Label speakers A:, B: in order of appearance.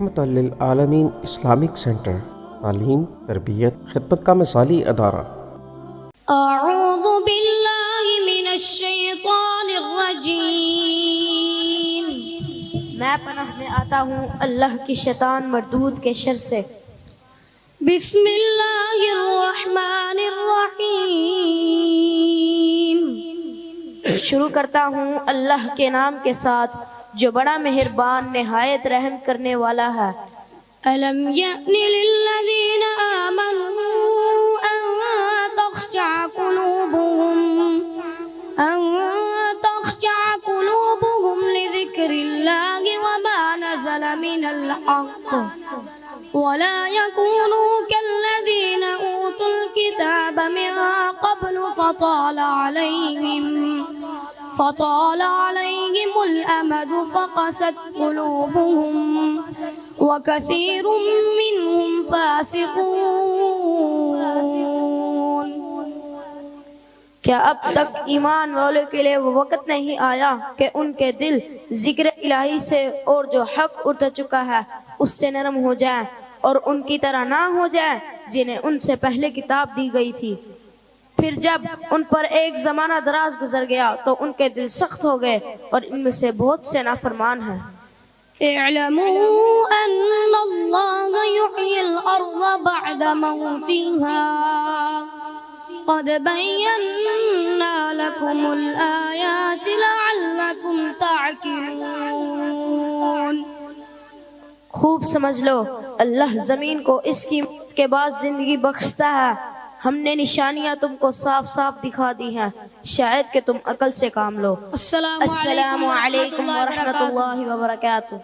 A: رحمت للعالمین Islamic centre, تعلیم، تربیت، خدمت کا مثالی ادارہ۔
B: اعوذ باللہ من الشیطان الرجیم،
C: میں پناہ میں آتا ہوں اللہ کی شیطان مردود کے شر سے۔
B: بسم اللہ الرحمن الرحیم،
C: شروع کرتا ہوں اللہ کے نام کے ساتھ جو بڑا مہربان نہایت رحم کرنے والا ہے۔
B: الم یأن للذین آمنوا ان تخشع قلوبهم لذکر اللہ وما نزل من الحق ولا يكونوا كالذين أوتوا الكتاب من قبل فطال عليهم الأمد فقست قلوبهم وكثير منهم فاسقون۔
C: کیا اب تک ایمان والوں کے لیے وہ وقت نہیں آیا کہ ان کے دل ذکر الہی سے اور جو حق اتر چکا ہے اس سے نرم ہو جائیں اور ان کی طرح نہ ہو جائیں جنہیں ان سے پہلے کتاب دی گئی تھی، پھر جب ان پر ایک زمانہ دراز گزر گیا تو ان کے دل سخت ہو گئے اور ان میں سے بہت سے نافرمان ہیں۔
B: اعلموا ان اللہ یحیی الارض بعد موتها قد بینا لکم الآیات لعلکم تعقلون۔
C: خوب سمجھ لو، اللہ زمین کو اس کی موت کے بعد زندگی بخشتا ہے۔ ہم نے نشانیاں تم کو صاف صاف دکھا دی ہیں، شاید کہ تم عقل سے کام لو۔ السلام علیکم ورحمۃ اللہ وبرکاتہ۔